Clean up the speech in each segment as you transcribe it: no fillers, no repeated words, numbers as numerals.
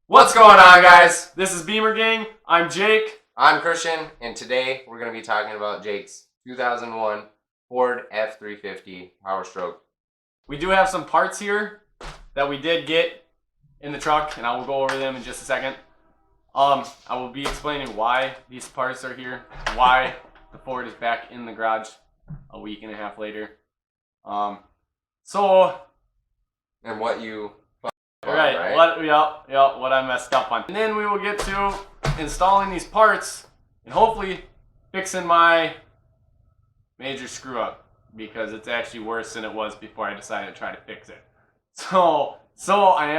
What's going on, guys? This is Beamer Gang. I'm Jake. I'm Christian, and today we're going to be talking about Jake's 2001 Ford F-350 PowerStroke. We do have some parts here that we did get in the truck, and I will go over them in just a second. I will be explaining why these parts are here, why the Ford is back in the garage a week and a half later. And what you right? What I messed up on. And then we will get to installing these parts and hopefully fixing my major screw up, because it's actually worse than it was before I decided to try to fix it. So I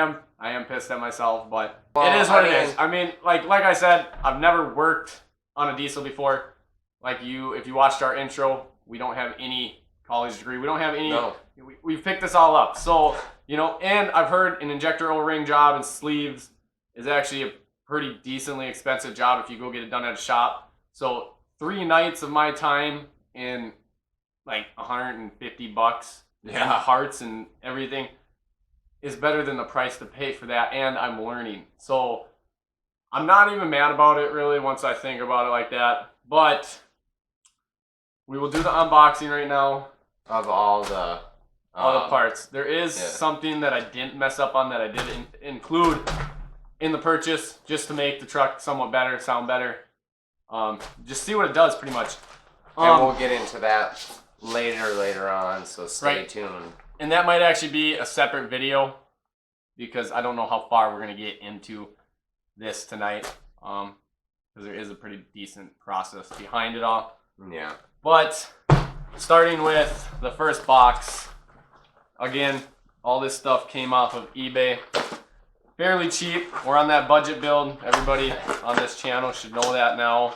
am pissed at myself, but it is what it is. I mean, like I said, I've never worked on a diesel before. If you watched our intro, we don't have any college degree. We don't have any. No. We've picked this all up. So, and I've heard an injector O-ring job and sleeves is actually a pretty decently expensive job if you go get it done at a shop. So 3 nights of my time in like $150 and parts and everything is better than the price to pay for that, and I'm learning. So I'm not even mad about it really once I think about it like that. But we will do the unboxing right now of all the parts. There is something that I didn't mess up on that I did include in the purchase just to make the truck somewhat better, sound better. Just see what it does pretty much. And we'll get into that later on, so stay tuned. And that might actually be a separate video because I don't know how far we're going to get into this tonight, because there is a pretty decent process behind it all. Yeah. But starting with the first box, again, all this stuff came off of eBay. Fairly cheap. We're on that budget build. Everybody on this channel should know that now.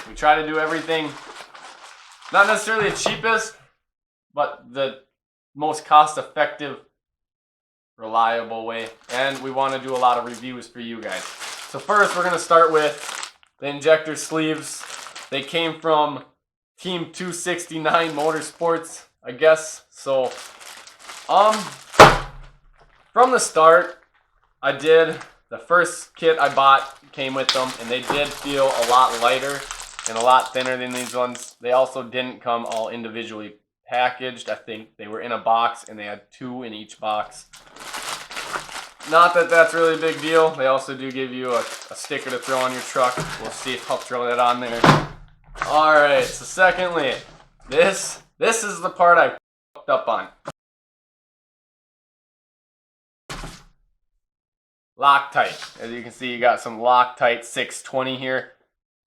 We try to do everything, not necessarily the cheapest, but the most cost-effective, reliable way. And we want to do a lot of reviews for you guys. So first, we're going to start with the injector sleeves. They came from Team 269 Motorsports, I guess. So, from the start, the first kit I bought came with them, and they did feel a lot lighter and a lot thinner than these ones. They also didn't come all individually packaged. I think they were in a box, and they had 2 in each box. Not that that's really a big deal. They also do give you a sticker to throw on your truck. We'll see if I'll throw that on there. Alright, so secondly, this is the part I fucked up on. Loctite. As you can see, you got some Loctite 620 here.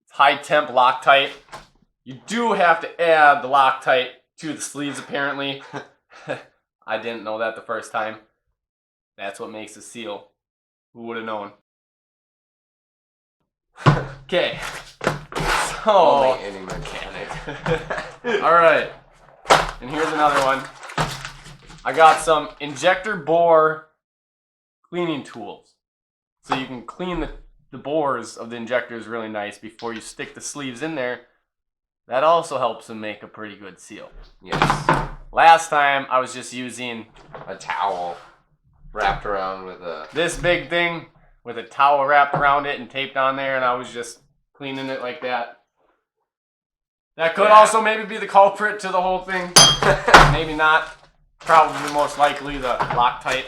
It's high temp Loctite. You do have to add the Loctite to the sleeves, apparently. I didn't know that the first time. That's what makes a seal. Who would have known? Okay. So, only any mechanic. Alright. And here's another one. I got some injector bore cleaning tools. So you can clean the bores of the injectors really nice before you stick the sleeves in there. That also helps them make a pretty good seal. Yes. Last time I was just using a towel wrapped around with this big thing with a towel wrapped around it and taped on there, and I was just cleaning it like that. That could also maybe be the culprit to the whole thing. Maybe not. Probably most likely the Loctite.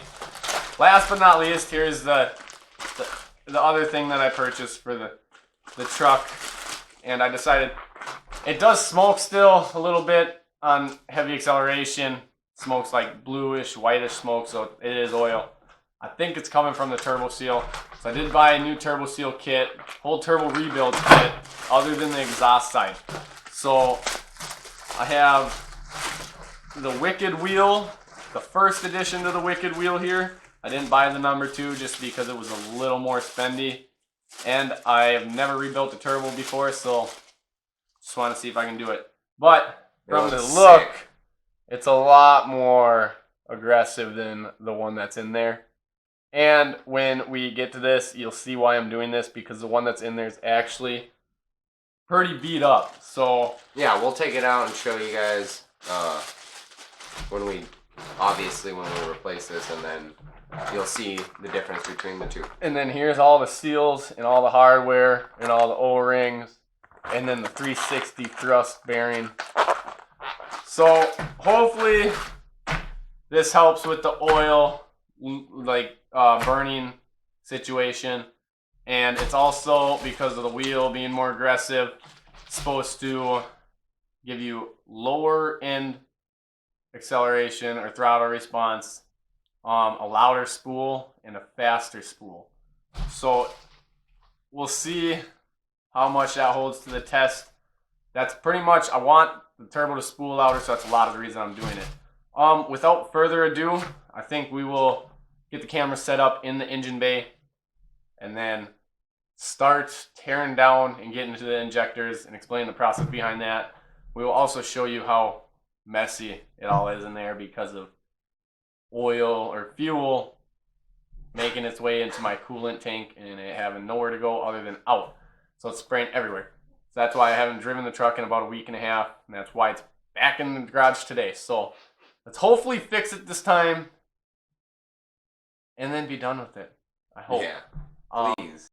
Last but not least, here's the other thing that I purchased for the truck. And I decided it does smoke still a little bit on heavy acceleration. Smokes like bluish, whitish smoke, so it is oil. I think it's coming from the turbo seal. So I did buy a new turbo seal kit, whole turbo rebuild kit, other than the exhaust side. So I have the Wicked wheel, the first edition to the Wicked wheel here. I didn't buy the number 2 just because it was a little more spendy. And I have never rebuilt a turbo before, so just want to see if I can do it. But from the look, it's a lot more aggressive than the one that's in there. And when we get to this, you'll see why I'm doing this, because the one that's in there is actually pretty beat up. So yeah, we'll take it out and show you guys when we replace this, and then you'll see the difference between the two. And then here's all the seals and all the hardware and all the O-rings, and then the 360 thrust bearing. So hopefully this helps with the oil burning situation. And it's also, because of the wheel being more aggressive, supposed to give you lower end acceleration or throttle response, a louder spool and a faster spool. So we'll see how much that holds to the test. That's pretty much, I want the turbo to spool louder, so that's a lot of the reason I'm doing it. Without further ado, I think we will get the camera set up in the engine bay and then start tearing down and getting into the injectors and explain the process behind that. We will also show you how messy it all is in there because of oil or fuel making its way into my coolant tank and it having nowhere to go other than out. So it's spraying everywhere. So that's why I haven't driven the truck in about a week and a half, and that's why it's back in the garage today. So let's hopefully fix it this time and then be done with it. I hope. Yeah, please.